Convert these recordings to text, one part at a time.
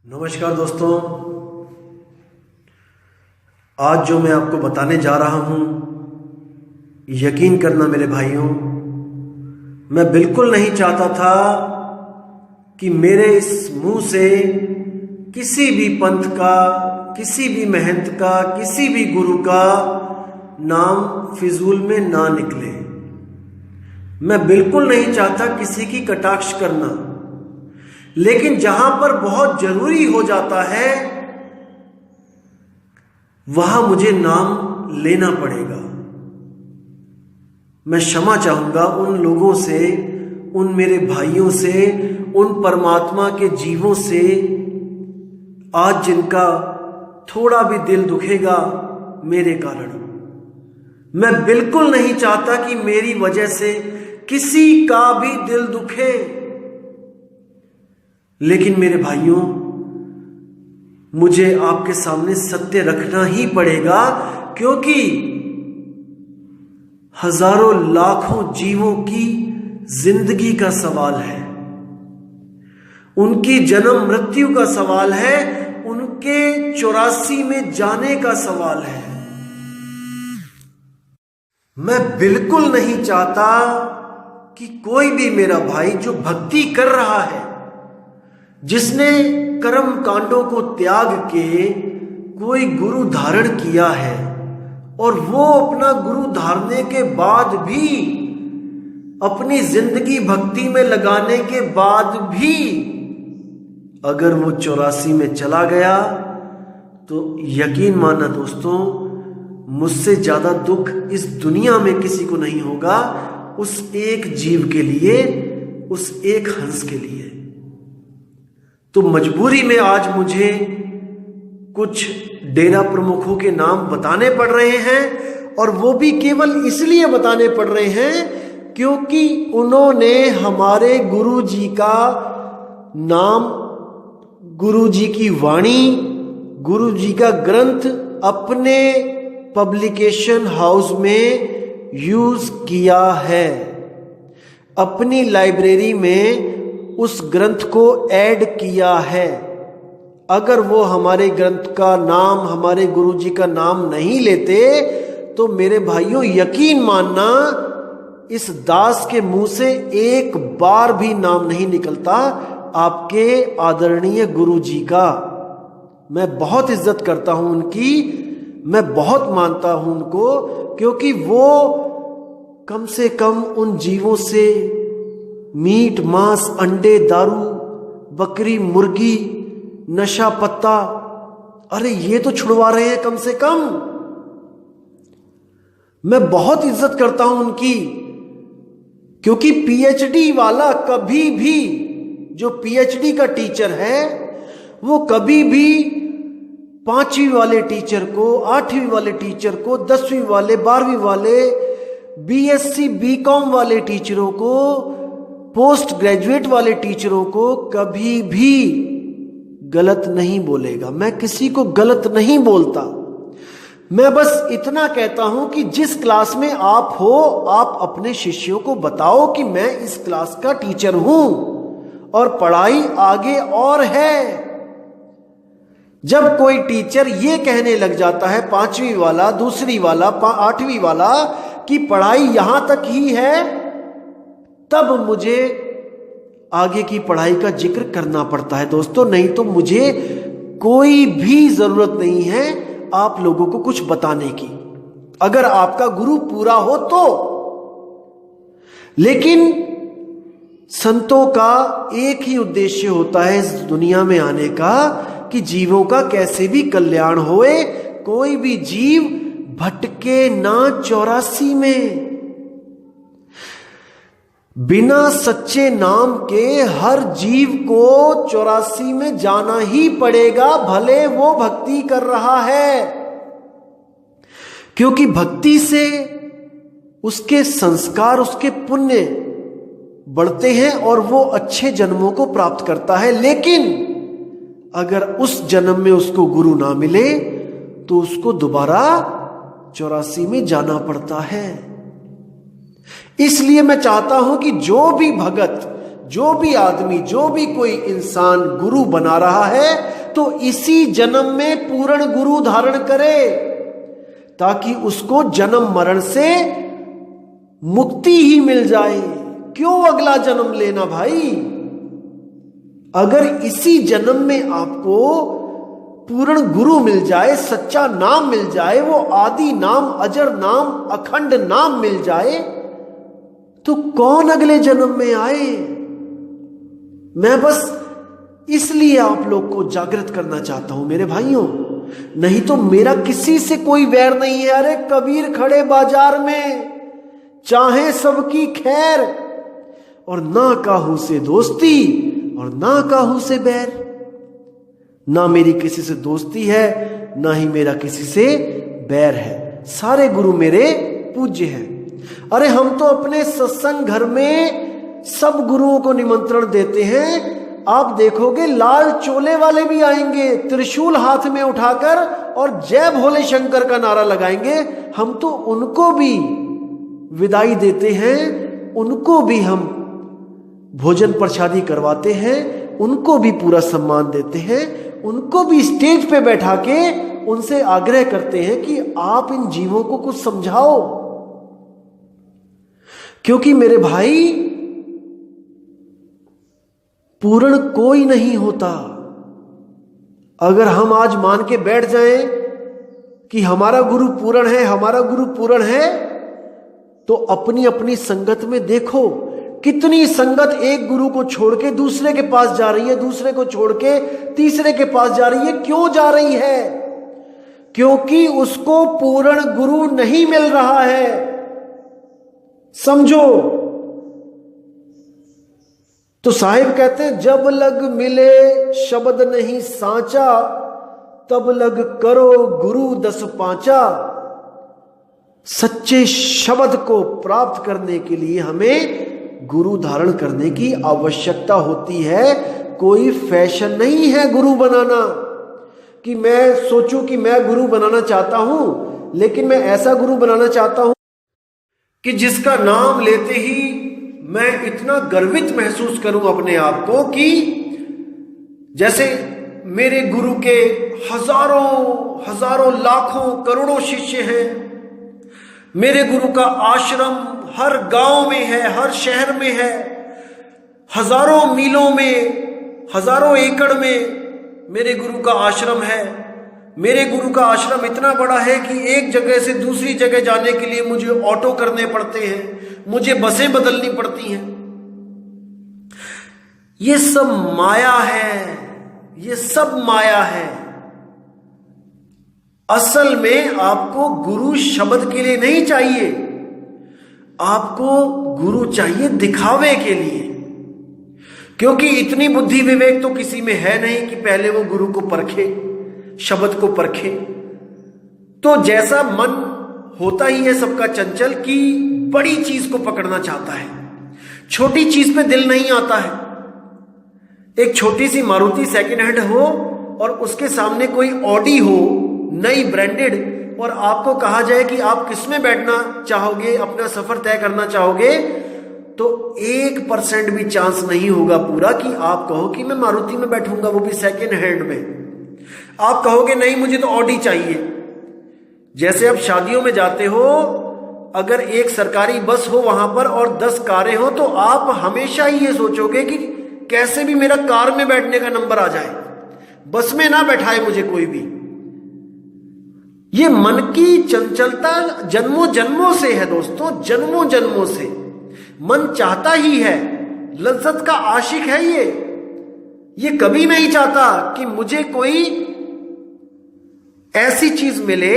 नमस्कार दोस्तों, आज जो मैं आपको बताने जा रहा हूं, यकीन करना मेरे भाइयों, मैं बिल्कुल नहीं चाहता था कि मेरे इस मुंह से किसी भी पंथ का, किसी भी महंत का, किसी भी गुरु का नाम फिजूल में ना निकले। मैं बिल्कुल नहीं चाहता किसी की कटाक्ष करना, लेकिन जहां पर बहुत जरूरी हो जाता है वहां मुझे नाम लेना पड़ेगा। मैं क्षमा चाहूंगा उन लोगों से, उन मेरे भाइयों से, उन परमात्मा के जीवों से आज जिनका थोड़ा भी दिल दुखेगा मेरे कारण। मैं बिल्कुल नहीं चाहता कि मेरी वजह से किसी का भी दिल दुखे, लेकिन मेरे भाइयों, मुझे आपके सामने सत्य रखना ही पड़ेगा, क्योंकि हजारों लाखों जीवों की जिंदगी का सवाल है, उनकी जन्म मृत्यु का सवाल है, उनके 84 में जाने का सवाल है। मैं बिल्कुल नहीं चाहता कि कोई भी मेरा भाई जो भक्ति कर रहा है, जिसने कर्म कांडों को त्याग के कोई गुरु धारण किया है, और वो अपना गुरु धारने के बाद भी, अपनी जिंदगी भक्ति में लगाने के बाद भी अगर वो 84 में चला गया, तो यकीन मानना दोस्तों, मुझसे ज्यादा दुख इस दुनिया में किसी को नहीं होगा उस एक जीव के लिए, उस एक हंस के लिए। तो मजबूरी में आज मुझे कुछ डेरा प्रमुखों के नाम बताने पड़ रहे हैं, और वो भी केवल इसलिए बताने पड़ रहे हैं क्योंकि उन्होंने हमारे गुरु जी का नाम, गुरु जी की वाणी, गुरु जी का ग्रंथ अपने पब्लिकेशन हाउस में यूज किया है, अपनी लाइब्रेरी में उस ग्रंथ को ऐड किया है। अगर वो हमारे ग्रंथ का नाम, हमारे गुरुजी का नाम नहीं लेते, तो मेरे भाइयों यकीन मानना, इस दास के मुंह से एक बार भी नाम नहीं निकलता आपके आदरणीय गुरुजी का। मैं बहुत इज्जत करता हूं उनकी, मैं बहुत मानता हूं उनको, क्योंकि वो कम से कम उन जीवों से मीट, मांस, अंडे, दारू, बकरी, मुर्गी, नशा पत्ता, अरे ये तो छुड़वा रहे हैं कम से कम। मैं बहुत इज्जत करता हूं उनकी, क्योंकि पीएचडी वाला कभी भी, जो पीएचडी का टीचर है, वो कभी भी 5वीं वाले टीचर को, 8वीं वाले टीचर को, 10वीं वाले, 12वीं वाले, बीएससी बीकॉम वाले टीचरों को, पोस्ट ग्रेजुएट वाले टीचरों को कभी भी गलत नहीं बोलेगा। मैं किसी को गलत नहीं बोलता, मैं बस इतना कहता हूं कि जिस क्लास में आप हो, आप अपने शिष्यों को बताओ कि मैं इस क्लास का टीचर हूं और पढ़ाई आगे और है। जब कोई टीचर ये कहने लग जाता है, 5वीं वाला, दूसरी वाला, 8वीं वाला, कि पढ़ाई यहां तक ही है, तब मुझे आगे की पढ़ाई का जिक्र करना पड़ता है दोस्तों, नहीं तो मुझे कोई भी जरूरत नहीं है आप लोगों को कुछ बताने की, अगर आपका गुरु पूरा हो तो। लेकिन संतों का एक ही उद्देश्य होता है इस दुनिया में आने का, कि जीवों का कैसे भी कल्याण होए, कोई भी जीव भटके ना 84 में। बिना सच्चे नाम के हर जीव को 84 में जाना ही पड़ेगा, भले वो भक्ति कर रहा है, क्योंकि भक्ति से उसके संस्कार, उसके पुण्य बढ़ते हैं और वो अच्छे जन्मों को प्राप्त करता है। लेकिन अगर उस जन्म में उसको गुरु ना मिले, तो उसको दोबारा 84 में जाना पड़ता है। इसलिए मैं चाहता हूं कि जो भी भगत, जो भी आदमी, जो भी कोई इंसान गुरु बना रहा है तो इसी जन्म में पूर्ण गुरु धारण करे, ताकि उसको जन्म मरण से मुक्ति ही मिल जाए। क्यों अगला जन्म लेना भाई? अगर इसी जन्म में आपको पूर्ण गुरु मिल जाए, सच्चा नाम मिल जाए, वो आदि नाम, अजर नाम, अखंड नाम मिल जाए, तो कौन अगले जन्म में आए? मैं बस इसलिए आप लोग को जागृत करना चाहता हूं मेरे भाइयों, नहीं तो मेरा किसी से कोई वैर नहीं है। अरे कबीर खड़े बाजार में, चाहे सबकी खैर, और ना काहू से दोस्ती और ना काहू से बैर। ना मेरी किसी से दोस्ती है, ना ही मेरा किसी से बैर है। सारे गुरु मेरे पूज्य हैं। अरे हम तो अपने सत्संग घर में सब गुरुओं को निमंत्रण देते हैं। आप देखोगे लाल चोले वाले भी आएंगे, त्रिशूल हाथ में उठाकर, और जय भोले शंकर का नारा लगाएंगे। हम तो उनको भी विदाई देते हैं, उनको भी हम भोजन प्रसादी करवाते हैं, उनको भी पूरा सम्मान देते हैं, उनको भी स्टेज पे बैठा के उनसे आग्रह करते हैं कि आप इन जीवों को कुछ समझाओ। क्योंकि मेरे भाई, पूर्ण कोई नहीं होता। अगर हम आज मान के बैठ जाएं कि हमारा गुरु पूर्ण है, हमारा गुरु पूर्ण है, तो अपनी अपनी संगत में देखो कितनी संगत एक गुरु को छोड़ के दूसरे के पास जा रही है, दूसरे को छोड़ के तीसरे के पास जा रही है। क्यों जा रही है? क्योंकि उसको पूर्ण गुरु नहीं मिल रहा है। समझो। तो साहिब कहते हैं, जब लग मिले शब्द नहीं सांचा, तब लग करो गुरु 10 पांचा। सच्चे शब्द को प्राप्त करने के लिए हमें गुरु धारण करने की आवश्यकता होती है। कोई फैशन नहीं है गुरु बनाना, कि मैं सोचूं कि मैं गुरु बनाना चाहता हूं, लेकिन मैं ऐसा गुरु बनाना चाहता हूं कि जिसका नाम लेते ही मैं इतना गर्वित महसूस करूं अपने आप को, कि जैसे मेरे गुरु के हजारों लाखों करोड़ों शिष्य हैं, मेरे गुरु का आश्रम हर गांव में है, हर शहर में है, हजारों मीलों में, हजारों एकड़ में मेरे गुरु का आश्रम है। मेरे गुरु का आश्रम इतना बड़ा है कि एक जगह से दूसरी जगह जाने के लिए मुझे ऑटो करने पड़ते हैं, मुझे बसें बदलनी पड़ती हैं। ये सब माया है, ये सब माया है। असल में आपको गुरु शब्द के लिए नहीं चाहिए, आपको गुरु चाहिए दिखावे के लिए। क्योंकि इतनी बुद्धि विवेक तो किसी में है नहीं कि पहले वो गुरु को परखे, शब्द को परखे। तो जैसा मन होता ही है सबका चंचल, कि बड़ी चीज को पकड़ना चाहता है, छोटी चीज पे दिल नहीं आता है। एक छोटी सी मारुति सेकंड हैंड हो और उसके सामने कोई ऑडी हो नई ब्रांडेड, और आपको कहा जाए कि आप किसमें बैठना चाहोगे, अपना सफर तय करना चाहोगे, तो 1% भी चांस नहीं होगा पूरा कि आप कहो कि मैं मारुति में बैठूंगा, वो भी सेकंड हैंड में। आप कहोगे नहीं, मुझे तो ऑडी चाहिए। जैसे आप शादियों में जाते हो, अगर एक सरकारी बस हो वहां पर और 10 कारें हो, तो आप हमेशा ही ये सोचोगे कि कैसे भी मेरा कार में बैठने का नंबर आ जाए, बस में ना बैठाए मुझे कोई भी। ये मन की चंचलता जन्मों जन्मों से है दोस्तों, जन्मों जन्मों से मन चाहता ही है, लज्जत का आशिक है ये कभी नहीं चाहता कि मुझे कोई ऐसी चीज मिले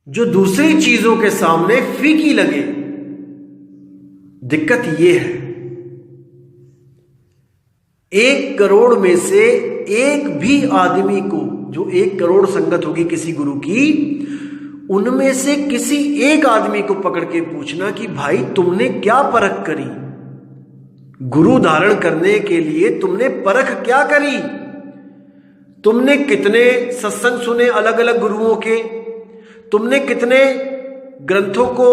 जो दूसरी चीजों के सामने फीकी लगे। दिक्कत ये है, 1 करोड़ में से एक भी आदमी को, जो 1 करोड़ संगत होगी किसी गुरु की, उनमें से किसी एक आदमी को पकड़ के पूछना कि भाई तुमने क्या परख करी, गुरु धारण करने के लिए तुमने परख क्या करी, तुमने कितने सत्संग सुने अलग अलग गुरुओं के, तुमने कितने ग्रंथों को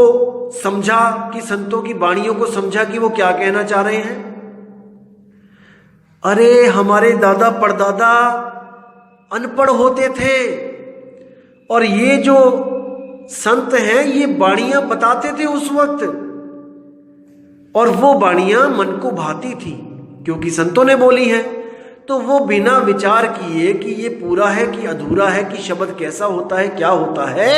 समझा कि संतों की वाणियों को समझा कि वो क्या कहना चाह रहे हैं। अरे हमारे दादा परदादा अनपढ़ होते थे और ये जो संत हैं ये बाणियां बताते थे उस वक्त, और वो बाणियां मन को भाती थी क्योंकि संतों ने बोली हैं। तो वो बिना विचार किए कि ये पूरा है कि अधूरा है, कि शब्द कैसा होता है क्या होता है,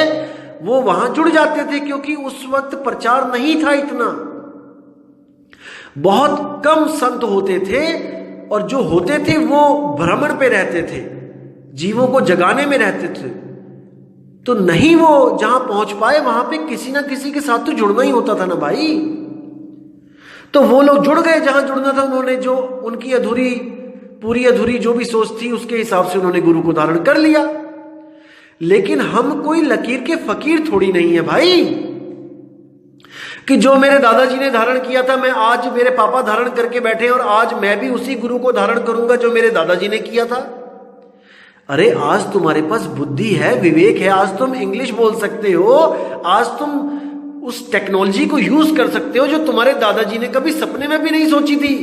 वो वहां जुड़ जाते थे क्योंकि उस वक्त प्रचार नहीं था इतना। बहुत कम संत होते थे और जो होते थे वो भ्रमण पे रहते थे, जीवों को जगाने में रहते थे। तो नहीं वो जहां पहुंच पाए वहां पे किसी ना किसी के साथ तो जुड़ना ही होता था ना भाई। तो वो लोग जुड़ गए जहां जुड़ना था, उन्होंने जो उनकी अधूरी पूरी अधूरी जो भी सोच थी उसके हिसाब से उन्होंने गुरु को धारण कर लिया। लेकिन हम कोई लकीर के फकीर थोड़ी नहीं है भाई कि जो मेरे दादाजी ने धारण किया था मैं आज मेरे पापा धारण करके बैठे और आज मैं भी उसी गुरु को धारण करूंगा जो मेरे दादाजी ने किया था। अरे आज तुम्हारे पास बुद्धि है, विवेक है, आज तुम इंग्लिश बोल सकते हो, आज तुम उस टेक्नोलॉजी को यूज कर सकते हो जो तुम्हारे दादाजी ने कभी सपने में भी नहीं सोची थी।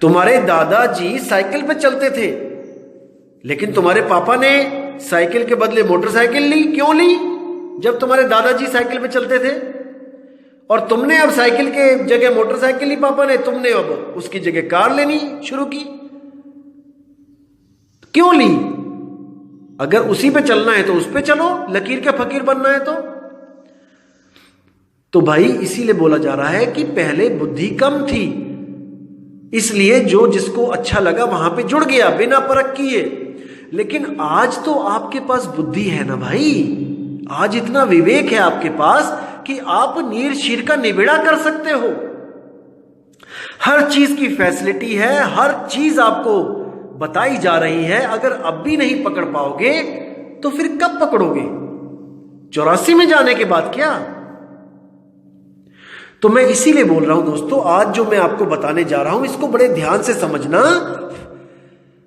तुम्हारे दादाजी साइकिल पे चलते थे लेकिन तुम्हारे पापा ने साइकिल के बदले मोटरसाइकिल ली। क्यों ली? जब तुम्हारे दादाजी साइकिल पे चलते थे और तुमने अब साइकिल के जगह मोटरसाइकिल ली पापा ने, तुमने अब उसकी जगह कार लेनी शुरू की। क्यों ली? अगर उसी पे चलना है तो उस पे चलो, लकीर के फकीर बनना है तो भाई इसीलिए बोला जा रहा है कि पहले बुद्धि कम थी, इसलिए जो जिसको अच्छा लगा वहां पे जुड़ गया बिना परख किए। लेकिन आज तो आपके पास बुद्धि है ना भाई, आज इतना विवेक है आपके पास कि आप नीर शीर का निबिड़ा कर सकते हो। हर चीज की फैसिलिटी है, हर चीज आपको बताई जा रही है। अगर अब भी नहीं पकड़ पाओगे तो फिर कब पकड़ोगे? 84 में जाने के बाद क्या? तो मैं इसीलिए बोल रहा हूं दोस्तों, आज जो मैं आपको बताने जा रहा हूं इसको बड़े ध्यान से समझना,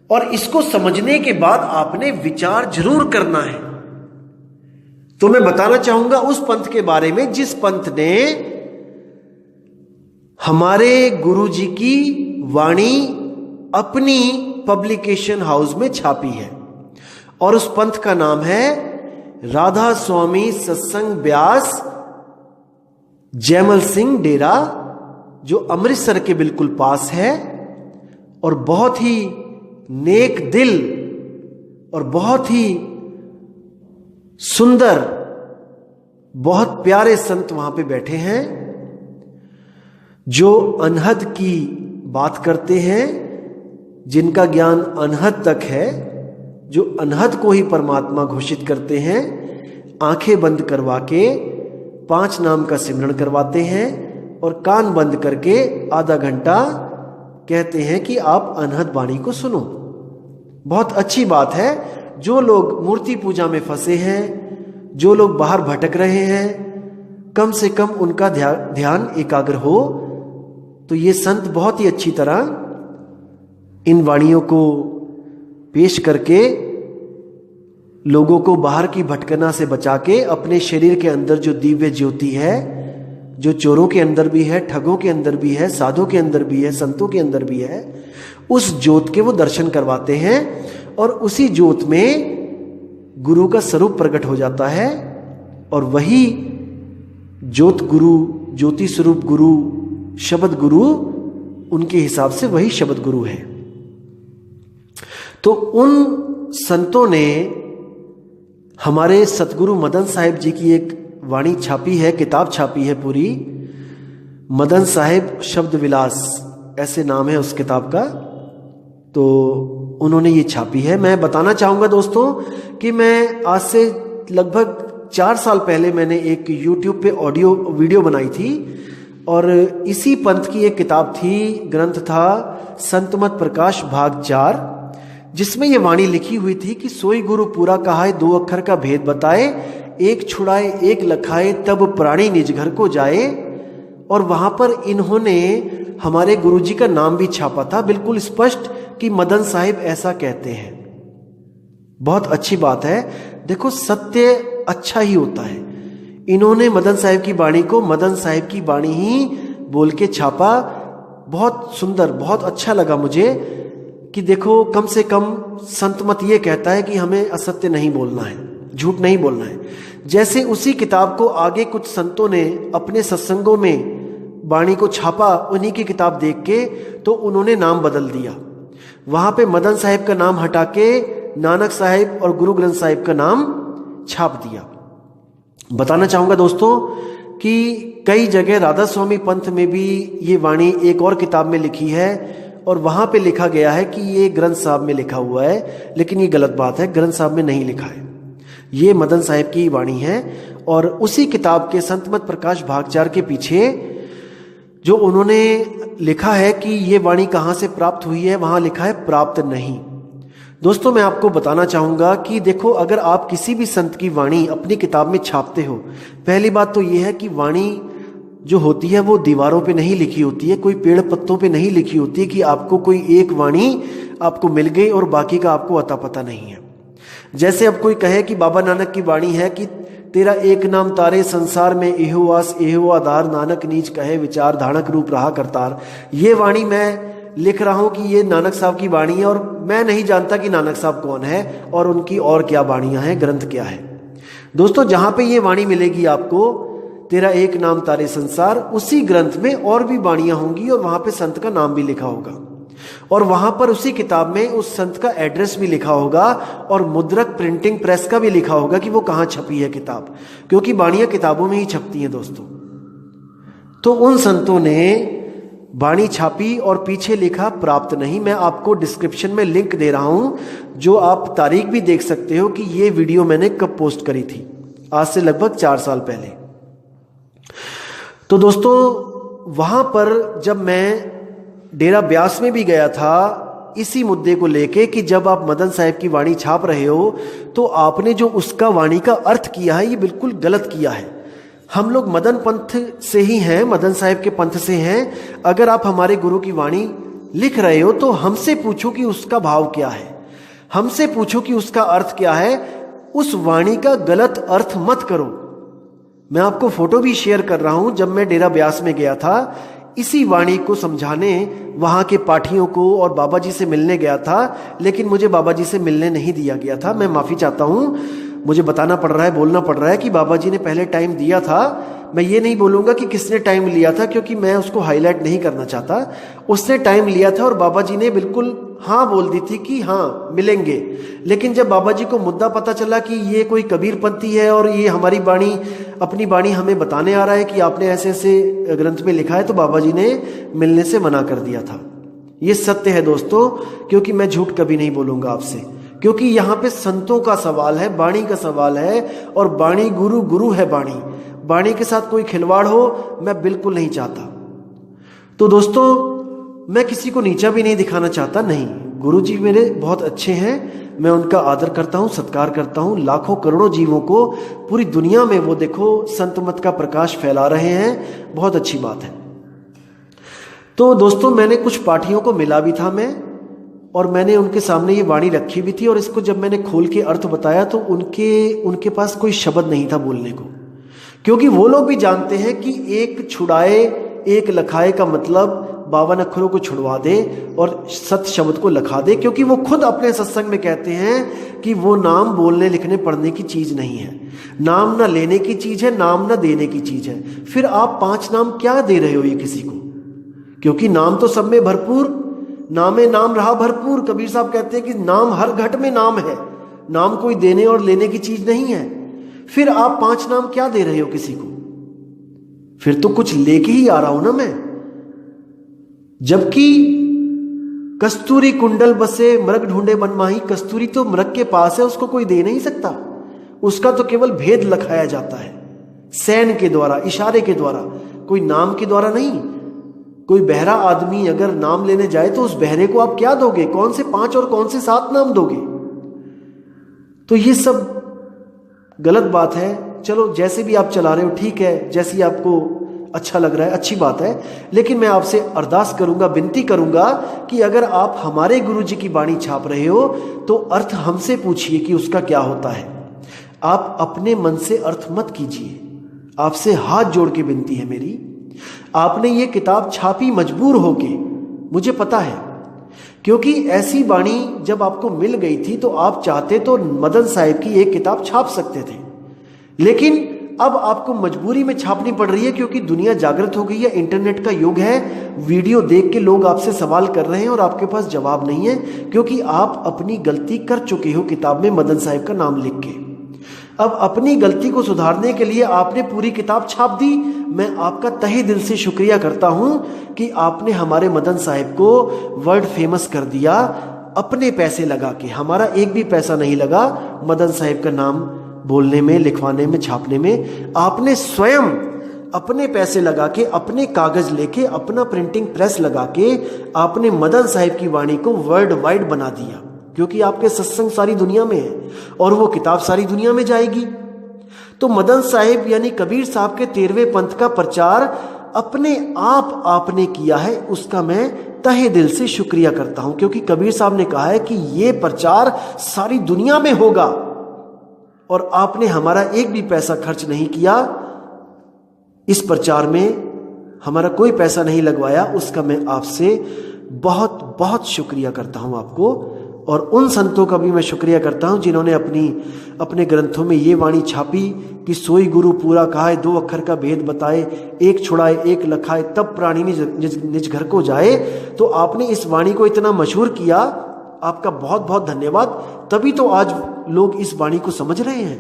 और इसको समझने के बाद आपने विचार जरूर करना है। तो मैं बताना चाहूंगा उस पंथ के बारे में जिस पंथ ने हमारे गुरुजी की वाणी अपनी पब्लिकेशन हाउस में छापी है, और उस पंथ का नाम है राधा स्वामी सत्संग व्यास जैमल सिंह डेरा, जो अमृतसर के बिल्कुल पास है। और बहुत ही नेक दिल और बहुत ही सुंदर, बहुत प्यारे संत वहां पे बैठे हैं जो अनहद की बात करते हैं, जिनका ज्ञान अनहद तक है, जो अनहद को ही परमात्मा घोषित करते हैं। आंखें बंद करवा के 5 नाम का सिमरन करवाते हैं और कान बंद करके आधा घंटा कहते हैं कि आप अनहद वाणी को सुनो। बहुत अच्छी बात है। जो लोग मूर्ति पूजा में फंसे हैं, जो लोग बाहर भटक रहे हैं, कम से कम उनका ध्यान एकाग्र हो। तो ये संत बहुत ही अच्छी तरह इन वाणियों को पेश करके लोगों को बाहर की भटकना से बचा के अपने शरीर के अंदर जो दिव्य ज्योति है, जो चोरों के अंदर भी है, ठगों के अंदर भी है, साधुओं के अंदर भी है, संतों के अंदर भी है, उस ज्योत के वो दर्शन करवाते हैं। और उसी ज्योत में गुरु का स्वरूप प्रकट हो जाता है, और वही ज्योत गुरु, ज्योति स्वरूप गुरु, शब्द गुरु, उनके हिसाब से वही शब्द गुरु है। तो उन संतों ने हमारे सतगुरु मदन साहिब जी की एक वाणी छापी है, किताब छापी है पूरी, मदन साहिब शब्द विलास ऐसे नाम है उस किताब का। तो उन्होंने ये छापी है। मैं बताना चाहूंगा दोस्तों कि मैं आज से लगभग 4 साल पहले मैंने एक YouTube पे ऑडियो वीडियो बनाई थी, और इसी पंथ की एक किताब थी, ग्रंथ था संतमत प्रकाश भाग 4, जिसमें ये वाणी लिखी हुई थी कि सोई गुरु पूरा कहाए, 2 अक्षर का भेद बताए, एक छुड़ाए एक लखाए, तब प्राणी निज घर को जाए। और वहां पर इन्होंने हमारे गुरुजी का नाम भी छापा था, बिल्कुल स्पष्ट कि मदन साहिब ऐसा कहते हैं। बहुत अच्छी बात है। देखो, सत्य अच्छा ही होता है। इन्होंने मदन साहिब की वाणी को मदन साहिब की वाणी ही बोल के छापा, बहुत सुंदर, बहुत अच्छा लगा मुझे कि देखो कम से कम संत मत ये कहता है कि हमें असत्य नहीं बोलना है, झूठ नहीं बोलना है। जैसे उसी किताब को आगे कुछ संतों ने अपने सत्संगों में वाणी को छापा, उन्हीं की किताब देख के तो उन्होंने नाम बदल दिया। वहां पे मदन साहिब का नाम हटा के नानक साहिब और गुरु ग्रंथ साहिब का नाम छाप दिया। बताना चाहूंगा दोस्तों कि कई जगह राधा स्वामी पंथ में भी ये वाणी एक और किताब में लिखी है और वहां पे लिखा गया है कि ये ग्रंथ साहब में लिखा हुआ है, लेकिन ये गलत बात है, ग्रंथ साहब में नहीं लिखा है, ये मदन साहिब की वाणी है। और उसी किताब के संतमत प्रकाश भागचार के पीछे जो उन्होंने लिखा है कि ये वाणी कहाँ से प्राप्त हुई है, वहां लिखा है प्राप्त नहीं। दोस्तों मैं आपको बताना चाहूंगा कि देखो, अगर आप किसी भी संत की वाणी अपनी किताब में छापते हो, पहली बात तो ये है कि वाणी जो होती है वो दीवारों पे नहीं लिखी होती है, कोई पेड़ पत्तों पे नहीं लिखी होती है कि आपको कोई एक वाणी आपको मिल गई और बाकी का आपको अता पता नहीं है। जैसे अब कोई कहे कि बाबा नानक की वाणी है कि तेरा एक नाम तारे संसार में एहो आस एहो आधार, नानक नीच कहे विचार, धानक रूप रहा करतार। ये वाणी मैं लिख रहा हूं कि ये नानक साहब की वाणी है और मैं नहीं जानता कि नानक साहब कौन है और उनकी और क्या वाणियां हैं, ग्रंथ क्या है। दोस्तों जहां पे ये वाणी मिलेगी आपको, तेरा एक नाम तारे संसार, उसी ग्रंथ में और भी वाणियां होंगी और वहां पे संत का नाम भी लिखा होगा और वहां पर उसी किताब में उस संत का एड्रेस भी लिखा होगा और मुद्रक प्रिंटिंग प्रेस का भी लिखा होगा कि वो कहां छपी है किताब, क्योंकि वाणियां किताबों में ही छपती हैं दोस्तों। तो उन संतों ने वाणी छापी और पीछे लिखा प्राप्त नहीं। मैं आपको डिस्क्रिप्शन में लिंक दे रहा हूं, जो आप तारीख भी देख सकते हो कि ये वीडियो मैंने कब पोस्ट करी थी, आज से लगभग 4 साल पहले। तो दोस्तों वहां पर जब मैं डेरा ब्यास में भी गया था इसी मुद्दे को लेके कि जब आप मदन साहिब की वाणी छाप रहे हो तो आपने जो उसका वाणी का अर्थ किया है ये बिल्कुल गलत किया है। हम लोग मदन पंथ से ही हैं, मदन साहिब के पंथ से हैं। अगर आप हमारे गुरु की वाणी लिख रहे हो तो हमसे पूछो कि उसका भाव क्या है, हमसे पूछो कि उसका अर्थ क्या है। उस वाणी का गलत अर्थ मत करो। मैं आपको फोटो भी शेयर कर रहा हूं, जब मैं डेरा ब्यास में गया था इसी वाणी को समझाने वहां के पाठियों को और बाबा जी से मिलने गया था, लेकिन मुझे बाबा जी से मिलने नहीं दिया गया था। मैं माफी चाहता हूं, मुझे बताना पड़ रहा है, बोलना पड़ रहा है कि बाबा जी ने पहले टाइम दिया था। मैं ये नहीं बोलूंगा कि किसने टाइम लिया था, क्योंकि मैं उसको हाईलाइट नहीं करना चाहता। उसने टाइम लिया था और बाबा जी ने बिल्कुल हाँ बोल दी थी कि हाँ मिलेंगे। लेकिन जब बाबा जी को मुद्दा पता चला कि ये कोई कबीरपंथी है और ये हमारी वाणी, अपनी वाणी हमें बताने आ रहा है कि आपने ऐसे ऐसे ग्रंथ में लिखा है, तो बाबा जी ने मिलने से मना कर दिया था। ये सत्य है दोस्तों, क्योंकि मैं झूठ कभी नहीं बोलूंगा आपसे, क्योंकि यहाँ पे संतों का सवाल है, वाणी का सवाल है और वाणी गुरु, गुरु है वाणी। वाणी के साथ कोई खिलवाड़ हो मैं बिल्कुल नहीं चाहता। तो दोस्तों मैं किसी को नीचा भी नहीं दिखाना चाहता, नहीं, गुरु जी मेरे बहुत अच्छे हैं, मैं उनका आदर करता हूं, सत्कार करता हूं। लाखों करोड़ों जीवों को पूरी दुनिया में वो देखो संत मत का प्रकाश फैला रहे हैं, बहुत अच्छी बात है। तो दोस्तों मैंने कुछ पाठियों को मिला भी था मैं, और मैंने उनके सामने ये वाणी रखी भी थी और इसको जब मैंने खोल के अर्थ बताया तो उनके पास कोई शब्द नहीं था बोलने को, क्योंकि वो लोग भी जानते हैं कि एक छुड़ाए एक लखाए का मतलब 52 अक्षरों को छुड़वा दे और सत शब्द को लखा दे, क्योंकि वो खुद अपने सत्संग में कहते हैं कि वो नाम बोलने लिखने पढ़ने की चीज नहीं है, नाम ना लेने की चीज है, नाम ना देने की चीज है। फिर आप 5 नाम क्या दे रहे हो ये किसी को, क्योंकि नाम तो सब में भरपूर, नामे नाम रहा भरपूर। कबीर साहब कहते हैं कि नाम हर घट में नाम है, नाम कोई देने और लेने की चीज नहीं है। फिर आप 5 नाम क्या दे रहे हो किसी को, फिर तो कुछ लेके ही आ रहा हूं ना मैं। जबकि कस्तूरी कुंडल बसे मृग ढूंढे मन माही, कस्तूरी तो मृग के पास है, उसको कोई दे नहीं सकता, उसका तो केवल भेद लखाया जाता है सैन के द्वारा, इशारे के द्वारा, कोई नाम के द्वारा नहीं। कोई बहरा आदमी अगर नाम लेने जाए तो उस बहरे को आप क्या दोगे, कौन से 5 और कौन से 7 नाम दोगे। तो ये सब गलत बात है। चलो जैसे भी आप चला रहे हो ठीक है, जैसी आपको अच्छा लग रहा है अच्छी बात है, लेकिन मैं आपसे अरदास करूंगा, विनती करूंगा कि अगर आप हमारे गुरु जी की वाणी छाप रहे हो तो अर्थ हमसे पूछिए कि उसका क्या होता है। आप अपने मन से अर्थ मत कीजिए, आपसे हाथ जोड़ के विनती है मेरी। आपने ये किताब छापी मजबूर होके, मुझे पता है, क्योंकि ऐसी वाणी जब आपको मिल गई थी तो आप चाहते तो मदन साहिब की एक किताब छाप सकते थे, लेकिन अब आपको मजबूरी में छापनी पड़ रही है क्योंकि दुनिया जागृत हो गई है, इंटरनेट का युग है, वीडियो देख के लोग आपसे सवाल कर रहे हैं और आपके पास जवाब नहीं है क्योंकि आप अपनी गलती कर चुके हो किताब में मदन साहिब का नाम लिख के। अब अपनी गलती को सुधारने के लिए आपने पूरी किताब छाप दी। मैं आपका तहे दिल से शुक्रिया करता हूं कि आपने हमारे मदन साहिब को वर्ल्ड फेमस कर दिया अपने पैसे लगा के। हमारा एक भी पैसा नहीं लगा मदन साहिब का नाम बोलने में, लिखवाने में, छापने में। आपने स्वयं अपने पैसे लगा के, अपने कागज लेके, अपना प्रिंटिंग प्रेस लगा के आपने मदन साहिब की वाणी को वर्ल्ड वाइड बना दिया, क्योंकि आपके सत्संग सारी दुनिया में है और वो किताब सारी दुनिया में जाएगी। तो मदन साहिब यानी कबीर साहब के 13वें पंथ का प्रचार अपने आप आपने किया है, उसका मैं तहे दिल से शुक्रिया करता हूं, क्योंकि कबीर साहब ने कहा है कि ये प्रचार सारी दुनिया में होगा और आपने हमारा एक भी पैसा खर्च नहीं किया, इस प्रचार में हमारा कोई पैसा नहीं लगवाया, उसका मैं आपसे बहुत बहुत शुक्रिया करता हूं आपको। और उन संतों का भी मैं शुक्रिया करता हूं जिन्होंने अपने ग्रंथों में ये वाणी छापी कि सोई गुरु पूरा कहाए, 2 अक्षर का भेद बताए, एक छुड़ाए एक लखाए, तब प्राणी निज घर को जाए। तो आपने इस वाणी को इतना मशहूर किया, आपका बहुत बहुत धन्यवाद। तभी तो आज लोग इस वाणी को समझ रहे हैं,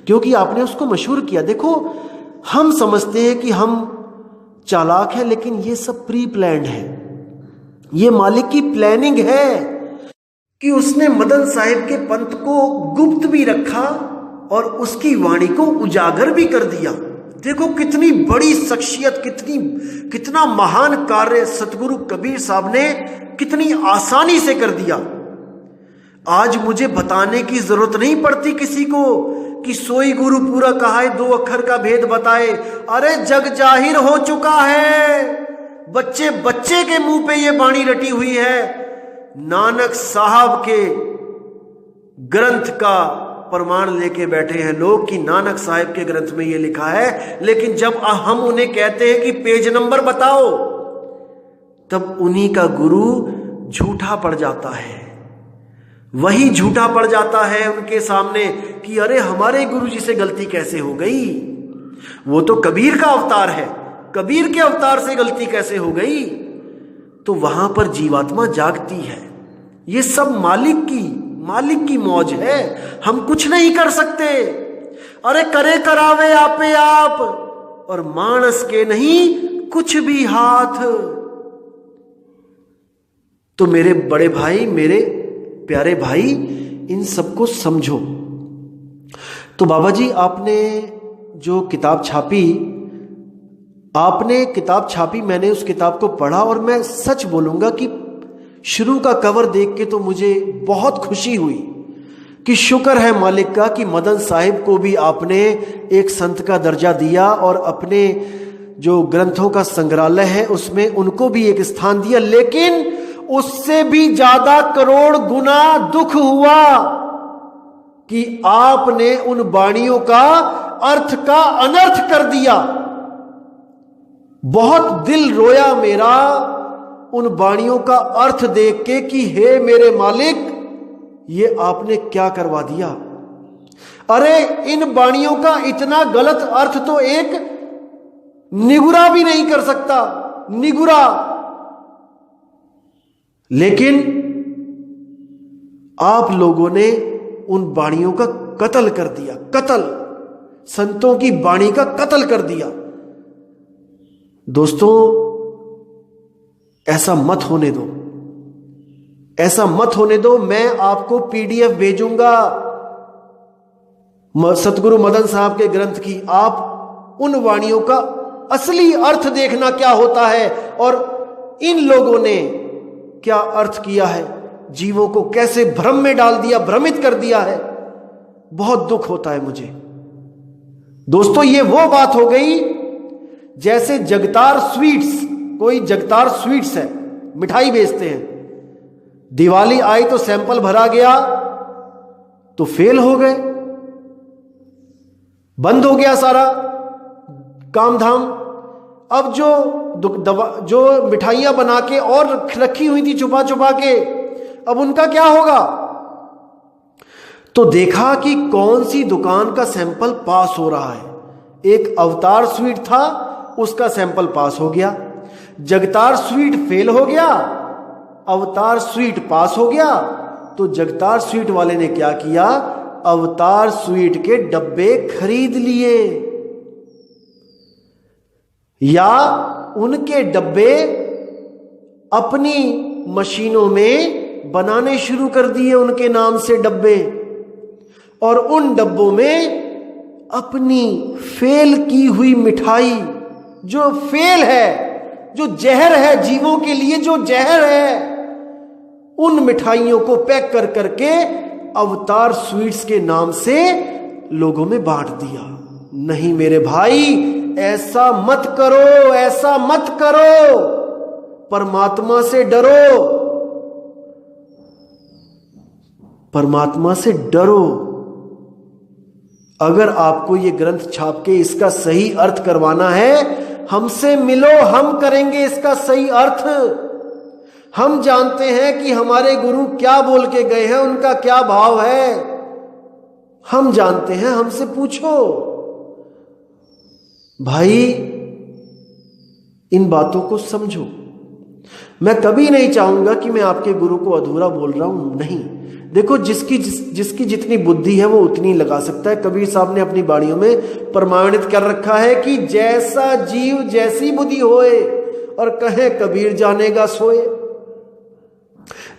क्योंकि आपने उसको मशहूर किया। देखो, हम समझते हैं कि हम चालाक हैं, लेकिन ये सब प्री प्लान्ड है, ये मालिक की प्लानिंग है कि उसने मदन साहिब के पंथ को गुप्त भी रखा और उसकी वाणी को उजागर भी कर दिया। देखो कितनी बड़ी शख्सियत, कितना महान कार्य सतगुरु कबीर साहब ने कितनी आसानी से कर दिया। आज मुझे बताने की जरूरत नहीं पड़ती किसी को कि सोई गुरु पूरा कहाए, 2 अक्षर का भेद बताए। अरे जग जाहिर हो चुका है, बच्चे बच्चे के मुंह पे ये वाणी रटी हुई है। नानक साहब के ग्रंथ का प्रमाण लेके बैठे हैं लोग कि नानक साहब के ग्रंथ में ये लिखा है, लेकिन जब हम उन्हें कहते हैं कि पेज नंबर बताओ, तब उन्हीं का गुरु झूठा पड़ जाता है। वही झूठा पड़ जाता है उनके सामने कि अरे हमारे गुरु जी से गलती कैसे हो गई, वो तो कबीर का अवतार है, कबीर के अवतार से गलती कैसे हो गई। तो वहां पर जीवात्मा जागती है। ये सब मालिक की मौज है, हम कुछ नहीं कर सकते। अरे करे करावे आपे आप, और मानस के नहीं कुछ भी हाथ। तो मेरे बड़े भाई, मेरे प्यारे भाई, इन सबको समझो। तो बाबा जी, आपने जो किताब छापी, मैंने उस किताब को पढ़ा और मैं सच बोलूंगा कि शुरू का कवर देख के तो मुझे बहुत खुशी हुई कि शुक्र है मालिक का कि मदन साहिब को भी आपने एक संत का दर्जा दिया और अपने जो ग्रंथों का संग्रहालय है उसमें उनको भी एक स्थान दिया। लेकिन उससे भी ज्यादा करोड़ गुना दुख हुआ कि आपने उन वाणियों का अर्थ का अनर्थ कर दिया। बहुत दिल रोया मेरा उन वाणियों का अर्थ देख के कि हे मेरे मालिक, ये आपने क्या करवा दिया। अरे इन वाणियों का इतना गलत अर्थ तो एक निगुरा भी नहीं कर सकता, निगुरा। लेकिन आप लोगों ने उन वाणियों का कत्ल कर दिया, कत्ल, संतों की वाणी का कत्ल कर दिया। दोस्तों, ऐसा मत होने दो, ऐसा मत होने दो। मैं आपको पीडीएफ भेजूंगा सतगुरु मदन साहब के ग्रंथ की। आप उन वाणियों का असली अर्थ देखना क्या होता है और इन लोगों ने क्या अर्थ किया है, जीवों को कैसे भ्रम में डाल दिया, भ्रमित कर दिया है। बहुत दुख होता है मुझे। दोस्तों, ये वो बात हो गई जैसे जगतार स्वीट्स, कोई जगतार स्वीट्स है, मिठाई बेचते हैं, दिवाली आई तो सैंपल भरा गया तो फेल हो गए, बंद हो गया सारा काम धाम। अब जो मिठाइयां बना के और रखी हुई थी छुपा छुपा के, अब उनका क्या होगा? तो देखा कि कौन सी दुकान का सैंपल पास हो रहा है। एक अवतार स्वीट था, उसका सैंपल पास हो गया। जगतार स्वीट फेल हो गया, अवतार स्वीट पास हो गया। तो जगतार स्वीट वाले ने क्या किया? अवतार स्वीट के डब्बे खरीद लिए, या उनके डब्बे अपनी मशीनों में बनाने शुरू कर दिए, उनके नाम से डब्बे। और उन डब्बों में अपनी फेल की हुई मिठाई, जो फेल है, जो जहर है, जीवों के लिए जो जहर है, उन मिठाइयों को पैक कर करके अवतार स्वीट्स के नाम से लोगों में बांट दिया। नहीं मेरे भाई, ऐसा मत करो, ऐसा मत करो। परमात्मा से डरो, परमात्मा से डरो। अगर आपको ये ग्रंथ छाप के इसका सही अर्थ करवाना है, हमसे मिलो, हम करेंगे इसका सही अर्थ। हम जानते हैं कि हमारे गुरु क्या बोल के गए हैं, उनका क्या भाव है, हम जानते हैं, हमसे पूछो। भाई इन बातों को समझो। मैं कभी नहीं चाहूंगा कि मैं आपके गुरु को अधूरा बोल रहा हूं, नहीं। देखो, जिसकी जितनी बुद्धि है वो उतनी लगा सकता है। कबीर साहब ने अपनी बाणियों में प्रमाणित कर रखा है कि जैसा जीव जैसी बुद्धि होए, और कहे कबीर जानेगा सोए।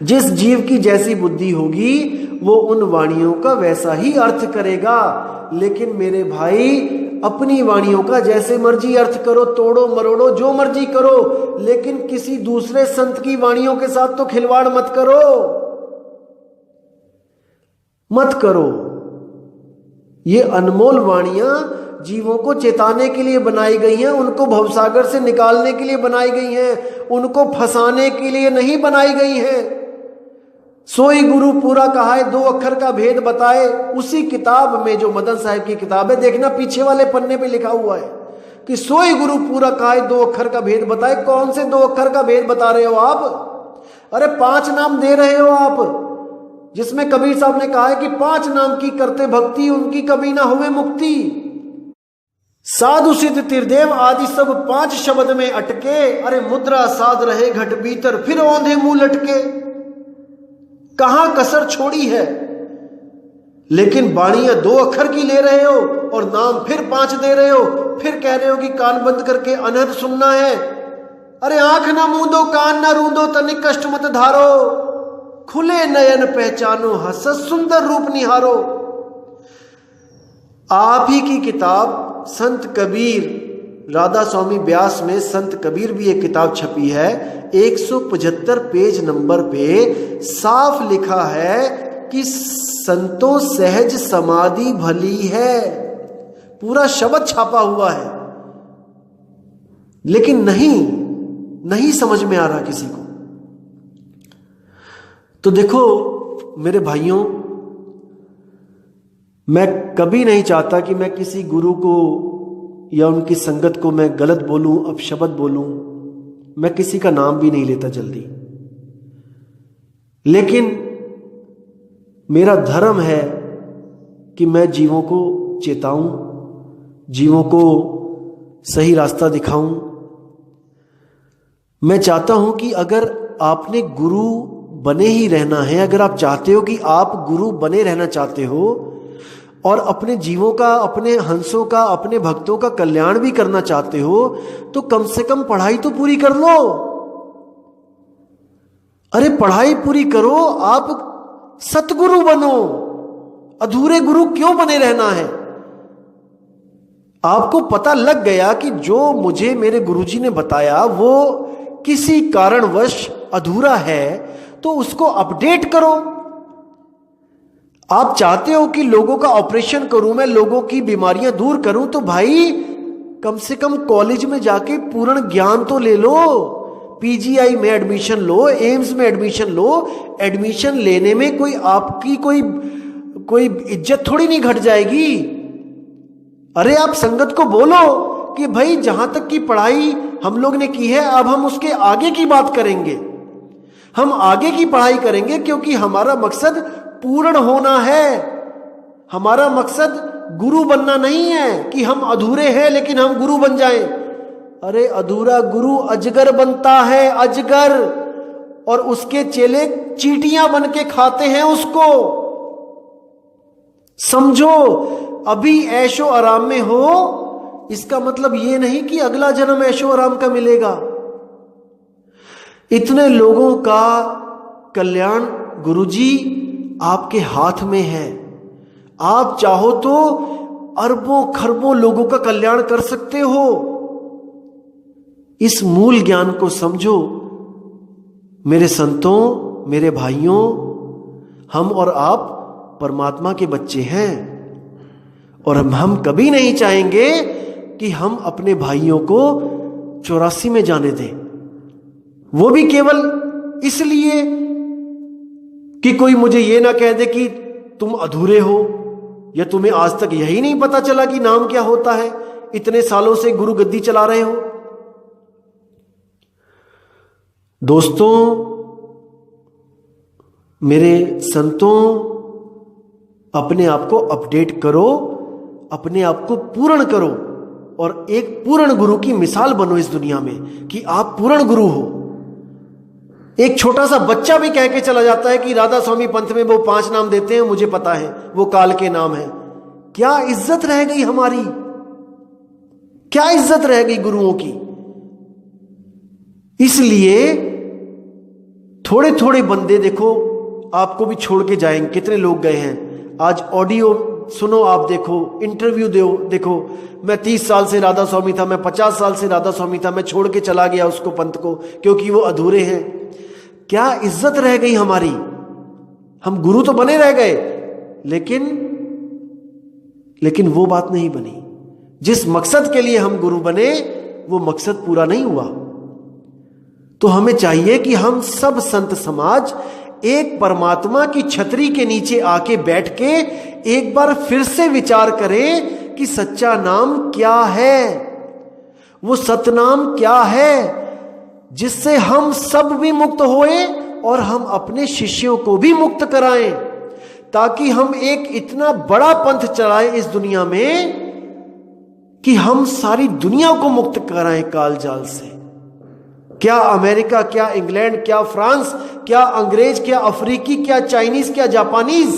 जिस जीव की जैसी बुद्धि होगी वो उन वाणियों का वैसा ही अर्थ करेगा। लेकिन मेरे भाई, अपनी वाणियों का जैसे मर्जी अर्थ करो, तोड़ो मरोड़ो, जो मर्जी करो, लेकिन किसी दूसरे संत की वाणियों के साथ तो खिलवाड़ मत करो, मत करो। ये अनमोल वाणियां जीवों को चेताने के लिए बनाई गई हैं, उनको भवसागर से निकालने के लिए बनाई गई हैं, उनको फंसाने के लिए नहीं बनाई गई हैं। सोई गुरु पूरा कहा है, 2 अक्षर का भेद बताए। उसी किताब में, जो मदन साहब की किताब है, देखना पीछे वाले पन्ने पे लिखा हुआ है कि सोई गुरु पूरा कहा है, 2 अक्षर का भेद बताए। कौन से 2 अक्षर का भेद बता रहे हो आप? अरे 5 नाम दे रहे हो आप, जिसमें कबीर साहब ने कहा है कि 5 नाम की करते भक्ति, उनकी कभी ना हुए मुक्ति। साधु सिद्ध त्रिदेव आदि सब 5 शब्द में अटके। अरे मुद्रा साध रहे घट भीतर, फिर औंधे मुंह लटके। कहां कसर छोड़ी है? लेकिन बाणियां 2 अक्षर की ले रहे हो और नाम फिर 5 दे रहे हो, फिर कह रहे हो कि कान बंद करके अनहद सुनना है। अरे आंख ना मूंदो, कान ना रूंदो, तनिक कष्ट मत धारो, खुले नयन पहचानो, हसत सुंदर रूप निहारो। आप ही की किताब संत कबीर, राधा स्वामी व्यास में संत कबीर भी एक किताब छपी है। 175 पेज नंबर पे साफ लिखा है कि संतों सहज समाधि भली है। पूरा शब्द छापा हुआ है, लेकिन नहीं समझ में आ रहा किसी को। तो देखो मेरे भाइयों, मैं कभी नहीं चाहता कि मैं किसी गुरु को या उनकी संगत को मैं गलत बोलूं, अपशब्द बोलूं। मैं किसी का नाम भी नहीं लेता जल्दी, लेकिन मेरा धर्म है कि मैं जीवों को चेताऊं, जीवों को सही रास्ता दिखाऊं। मैं चाहता हूं कि अगर आपने गुरु बने ही रहना है, अगर आप चाहते हो कि आप गुरु बने रहना चाहते हो और अपने जीवों का, अपने हंसों का, अपने भक्तों का कल्याण भी करना चाहते हो, तो कम से कम पढ़ाई तो पूरी कर लो। अरे पढ़ाई पूरी करो, आप सतगुरु बनो। अधूरे गुरु क्यों बने रहना है? आपको पता लग गया कि जो मुझे मेरे गुरुजी ने बताया वो किसी कारणवश अधूरा है, तो उसको अपडेट करो। आप चाहते हो कि लोगों का ऑपरेशन करूं मैं, लोगों की बीमारियां दूर करूं, तो भाई कम से कम कॉलेज में जाके पूर्ण ज्ञान तो ले लो। पीजीआई में एडमिशन लो, एम्स में एडमिशन लो। एडमिशन लेने में कोई आपकी कोई इज्जत थोड़ी नहीं घट जाएगी। अरे आप संगत को बोलो कि भाई जहां तक की पढ़ाई हम लोग ने की है, अब हम उसके आगे की बात करेंगे, हम आगे की पढ़ाई करेंगे, क्योंकि हमारा मकसद पूर्ण होना है। हमारा मकसद गुरु बनना नहीं है कि हम अधूरे हैं लेकिन हम गुरु बन जाएं। अरे अधूरा गुरु अजगर बनता है, अजगर, और उसके चेले चींटियां बन के खाते हैं उसको। समझो, अभी ऐशो आराम में हो, इसका मतलब ये नहीं कि अगला जन्म ऐशो आराम का मिलेगा। इतने लोगों का कल्याण गुरुजी आपके हाथ में है। आप चाहो तो अरबों खरबों लोगों का कल्याण कर सकते हो। इस मूल ज्ञान को समझो मेरे संतों, मेरे भाइयों। हम और आप परमात्मा के बच्चे हैं, और हम कभी नहीं चाहेंगे कि हम अपने भाइयों को 84 में जाने दें, वो भी केवल इसलिए कि कोई मुझे ये ना कह दे कि तुम अधूरे हो, या तुम्हें आज तक यही नहीं पता चला कि नाम क्या होता है, इतने सालों से गुरु गद्दी चला रहे हो। दोस्तों, मेरे संतों, अपने आप को अपडेट करो, अपने आप को पूर्ण करो, और एक पूर्ण गुरु की मिसाल बनो इस दुनिया में कि आप पूर्ण गुरु हो। एक छोटा सा बच्चा भी कह के चला जाता है कि राधा स्वामी पंथ में वो 5 नाम देते हैं, मुझे पता है वो काल के नाम है। क्या इज्जत रह गई हमारी, क्या इज्जत रह गई गुरुओं की। इसलिए थोड़े थोड़े बंदे देखो आपको भी छोड़ के जाएंगे। कितने लोग गए हैं आज, ऑडियो सुनो, आप देखो, इंटरव्यू देखो, मैं 30 साल से राधा स्वामी था, मैं 50 साल से राधा स्वामी था, मैं छोड़ के चला गया उसको, पंथ को, क्योंकि वो अधूरे हैं। क्या इज्जत रह गई हमारी। हम गुरु तो बने रह गए, लेकिन वो बात नहीं बनी। जिस मकसद के लिए हम गुरु बने वो मकसद पूरा नहीं हुआ। तो हमें चाहिए कि हम सब संत समाज एक परमात्मा की छतरी के नीचे आके बैठ के एक बार फिर से विचार करें कि सच्चा नाम क्या है, वो सतनाम क्या है, जिससे हम सब भी मुक्त होए और हम अपने शिष्यों को भी मुक्त कराएं, ताकि हम एक इतना बड़ा पंथ चलाएं इस दुनिया में कि हम सारी दुनिया को मुक्त कराएं काल जाल से। क्या अमेरिका, क्या इंग्लैंड, क्या फ्रांस, क्या अंग्रेज, क्या अफ्रीकी, क्या चाइनीज, क्या जापानीज,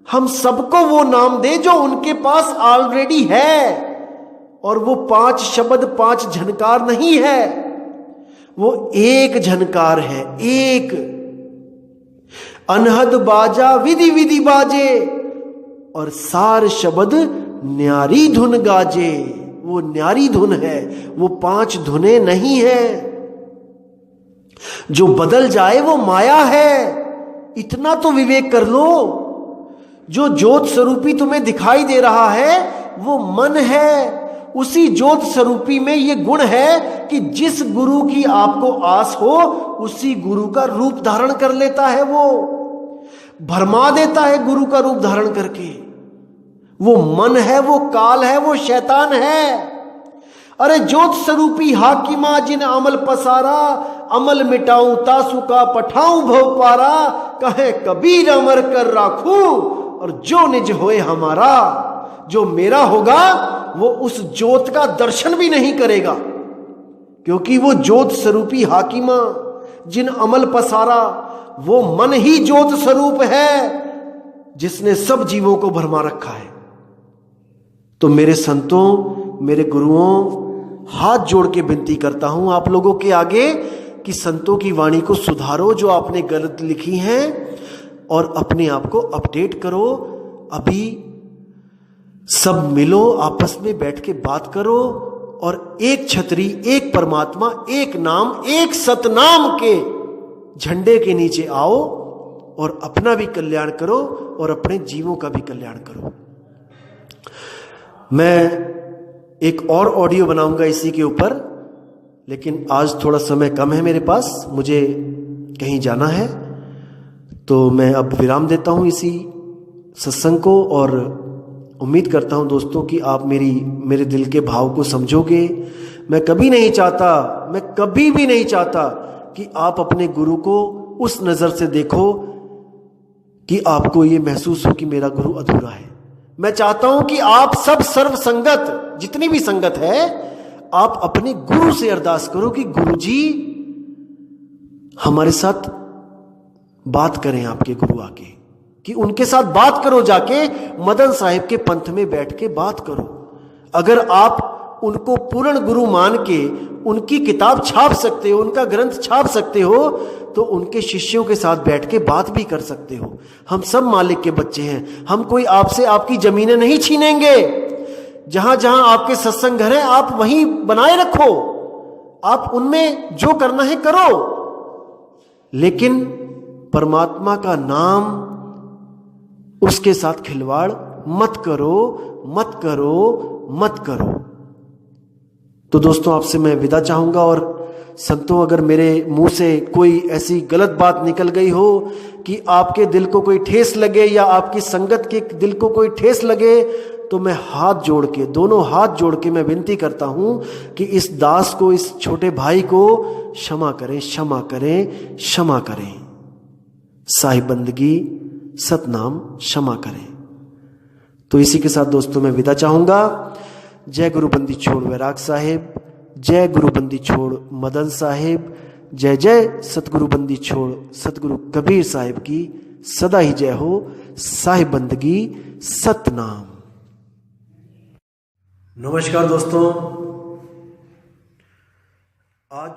हम सबको वो नाम दे जो उनके पास ऑलरेडी है। और वो 5 शब्द 5 झनकार नहीं है, वो एक झनकार है, एक। अनहद बाजा विधि विधि बाजे, और सार शब्द न्यारी धुन गाजे। वो न्यारी धुन है, वो 5 धुनें नहीं है। जो बदल जाए वो माया है, इतना तो विवेक कर लो। जो ज्योत स्वरूपी तुम्हें दिखाई दे रहा है वो मन है। उसी ज्योत स्वरूपी में ये गुण है कि जिस गुरु की आपको आस हो उसी गुरु का रूप धारण कर लेता है, वो भरमा देता है गुरु का रूप धारण करके। वो मन है, वो काल है, वो शैतान है। अरे ज्योत स्वरूपी हाकिमा जिन अमल पसारा, अमल मिटाऊं तासु का पठाऊं भव पारा, कहे कबीर अमर कर राखूं और जो निज होए हमारा। जो मेरा होगा वो उस ज्योत का दर्शन भी नहीं करेगा, क्योंकि वो ज्योत स्वरूपी हाकिमा जिन अमल पसारा, वो मन ही ज्योत स्वरूप है जिसने सब जीवों को भरमा रखा है। तो मेरे संतों, मेरे गुरुओं, हाथ जोड़ के विनती करता हूं आप लोगों के आगे कि संतों की वाणी को सुधारो जो आपने गलत लिखी हैं, और अपने आप को अपडेट करो। अभी सब मिलो, आपस में बैठ के बात करो, और एक छतरी, एक परमात्मा, एक नाम, एक सतनाम के झंडे के नीचे आओ और अपना भी कल्याण करो और अपने जीवों का भी कल्याण करो। मैं एक और ऑडियो बनाऊंगा इसी के ऊपर, लेकिन आज थोड़ा समय कम है मेरे पास, मुझे कहीं जाना है, तो मैं अब विराम देता हूं इसी सत्संग को और उम्मीद करता हूं दोस्तों कि आप मेरे दिल के भाव को समझोगे। मैं कभी भी नहीं चाहता कि आप अपने गुरु को उस नज़र से देखो कि आपको ये महसूस हो कि मेरा गुरु अधूरा है। मैं चाहता हूं कि आप सब सर्व संगत, जितनी भी संगत है, आप अपने गुरु से अरदास करो कि गुरु जी हमारे साथ बात करें। आपके गुरु आके कि उनके साथ बात करो, जाके मदन साहिब के पंथ में बैठ के बात करो। अगर आप उनको पूर्ण गुरु मान के उनकी किताब छाप सकते हो, उनका ग्रंथ छाप सकते हो, तो उनके शिष्यों के साथ बैठ के बात भी कर सकते हो। हम सब मालिक के बच्चे हैं, हम कोई आपसे आपकी जमीनें नहीं छीनेंगे। जहां जहां आपके सत्संग घर हैं आप वहीं बनाए रखो, आप उनमें जो करना है करो, लेकिन परमात्मा का नाम, उसके साथ खिलवाड़ मत करो, मत करो, मत करो। तो दोस्तों आपसे मैं विदा चाहूंगा। और संतों, अगर मेरे मुंह से कोई ऐसी गलत बात निकल गई हो कि आपके दिल को कोई ठेस लगे या आपकी संगत के दिल को कोई ठेस लगे, तो मैं दोनों हाथ जोड़ के मैं विनती करता हूं कि इस दास को, इस छोटे भाई को क्षमा करें, क्षमा करें, क्षमा करें। साहिब बंदगी सतनाम क्षमा करें। तो इसी के साथ दोस्तों मैं विदा चाहूंगा। जय गुरु बंदी छोड़ वैराग साहिब, जय गुरु बंदी छोड़ मदन साहिब, जय जय सतगुरु बंदी छोड़ सतगुरु कबीर साहिब की सदा ही जय हो। साहिब बंदगी सतनाम। नमस्कार दोस्तों, आज